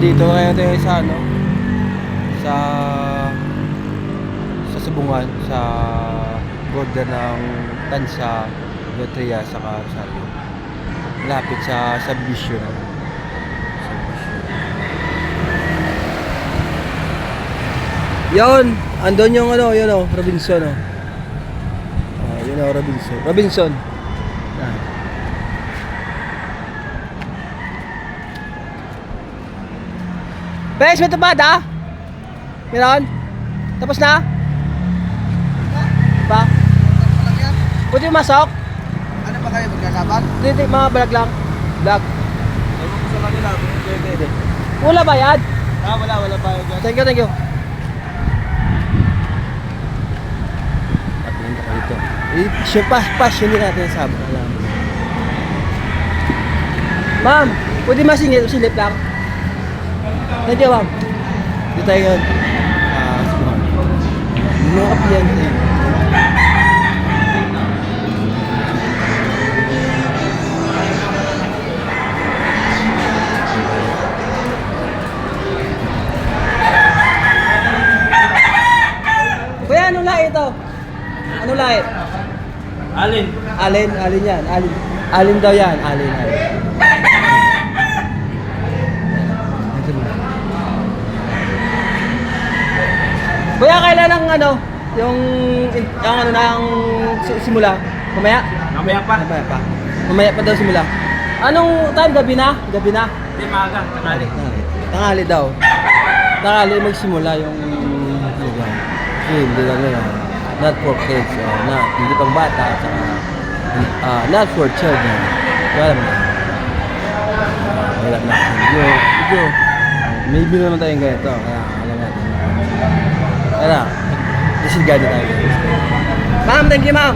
Nandito ngayon tayo sa ano, sa Subungan, sa border ng Tansa, Lotria, saka Rosario. Malapit sa subdivision. Yon, andon yung ano, yun oh, Robinson oh. Yun oh, Robinson. Robinson. Yan. Pes, may tupad ah? Meron? Tapos na? Pa? Pwede masok? Ano ba kayo maglalaban? Hindi, mga vlog lang. Vlog. Ewan ko sa kanila. Hindi. Wala bayad? Wala bayad dyan. Thank you. At nandito ka dito. Passion din natin sa sabon. Ma'am, pwede silip lang? Thank you, ma'am. Dito tayo yun. Subukan. Mga kapiyan tayo. Kuya, anong lahi ito? Anong lahi? Alin? Alin yan. Alin daw yan. Alin. Kuya, kailan ang ano? Yung ano na ang simula? Mamaya? Mamaya pa. Mamaya pa daw simula. Anong time? Gabi na? Hindi, maaga. Tangali. Tangali daw. Tangali magsimula yung hindi lang yun. Not for kids, hindi pang bata, at saka not for children. Wala mo na. Wala na. Video. Maybe naman tayong ganito. Kaya alam natin. Kaya disregard na tayo. Ma'am, thank you, ma'am.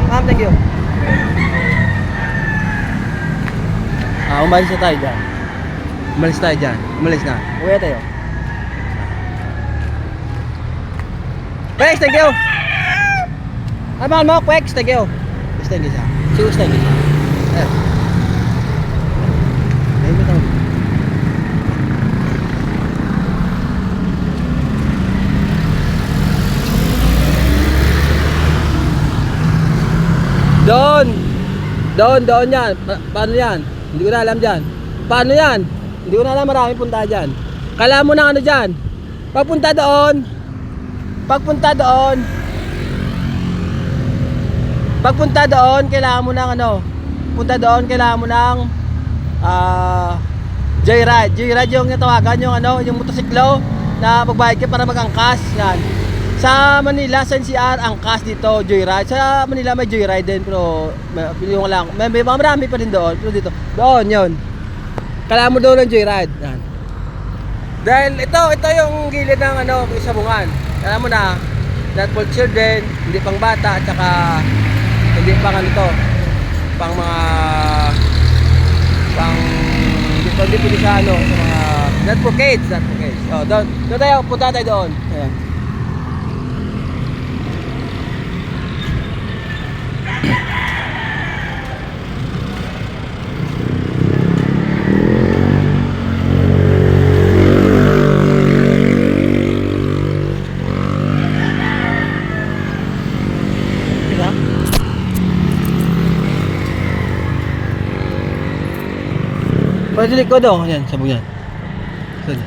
Ma'am, thank you. Umalis na tayo dyan. Umalis na. Uwi tayo. Pex, thank you. Ay, mahal mo, Pex, thank you. Thank you siya. Sige, thank you siya. Ayun. Ayun mo tayo. Doon yan. Paano yan? Hindi ko na alam dyan. Paano yan? Hindi ko na alam, maraming punta dyan. Kala mo na ano dyan. Pagpunta doon, kailangan mo ng ano, punta doon, kailangan mo ng joyride. Joyride yung tawagan, yung ano, yung motosiklo na pagbayad ka para mag-angkas. Yan. Sa Manila, sa NCR, angkas dito, joyride. Sa Manila may joyride din, pero yung lang, may marami pa din doon. Pero dito, doon, yun. Kailangan mo doon ng joyride. Yan. Dahil ito yung gilid ng ano, Sabungan. Alam mo na, not for children, hindi pang bata, at saka hindi pang ano to, pang mga hindi pwede sa ano, sa mga not for kids. Oh, doon tayo, punta tayo doon. Ayan. Pwede likod oh, yan, sabog yan. Sige.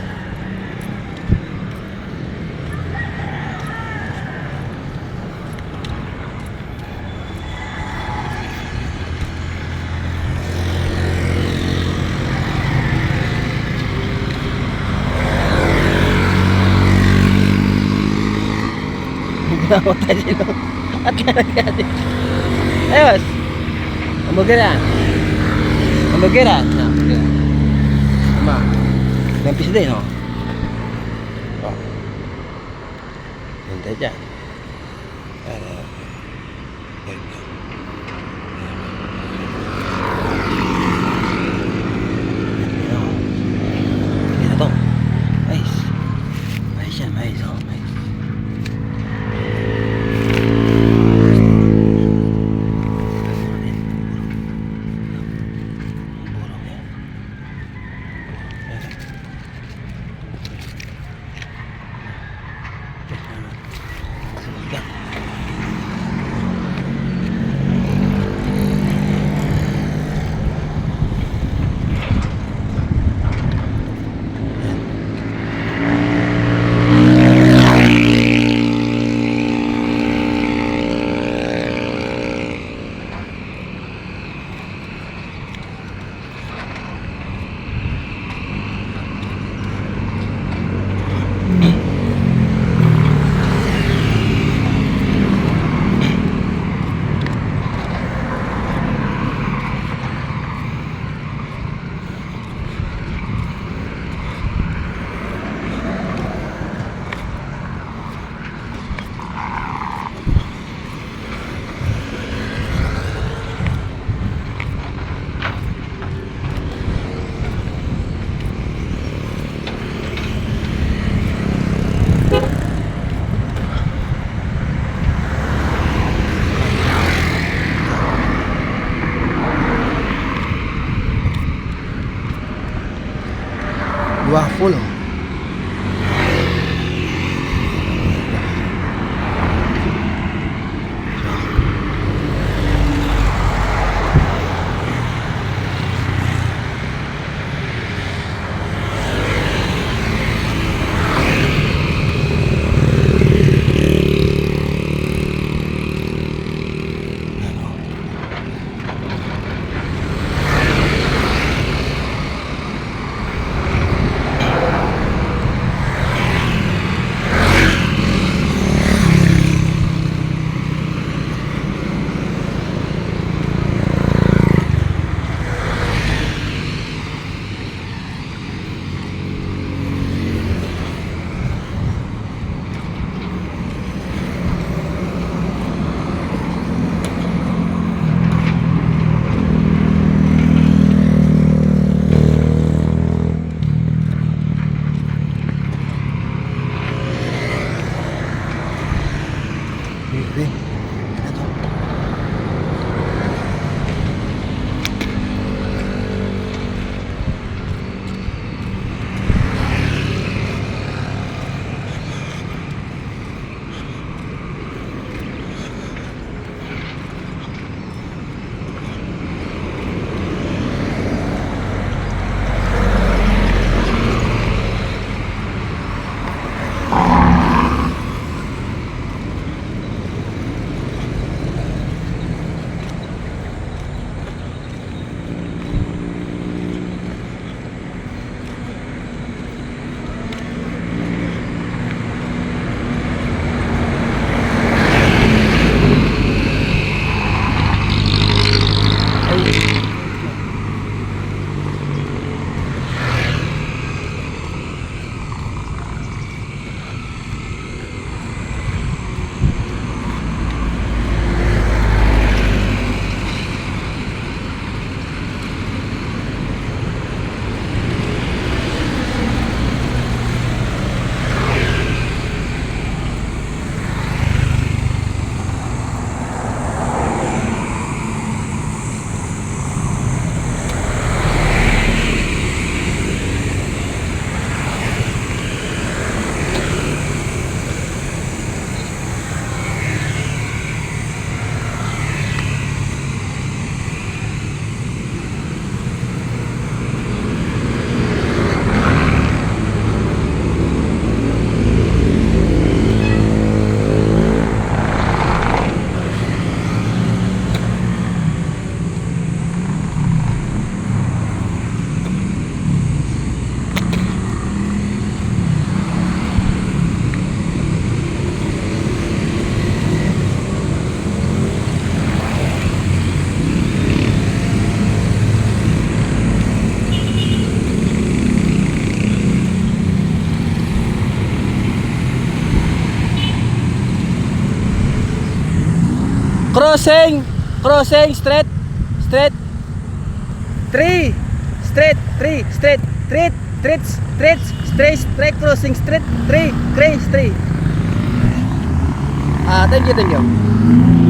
Ginawa tayo sila. At kanagyan. Ayos. Hamburgeran. Na. Ma, nampis din, oh. Oh. Hintay dyan. Ito to. Mais. Mais yan, mais, oh, mais. Waffle. Oh. Ito. Crossing, straight, 3, straight, crossing, straight, 3, thank you.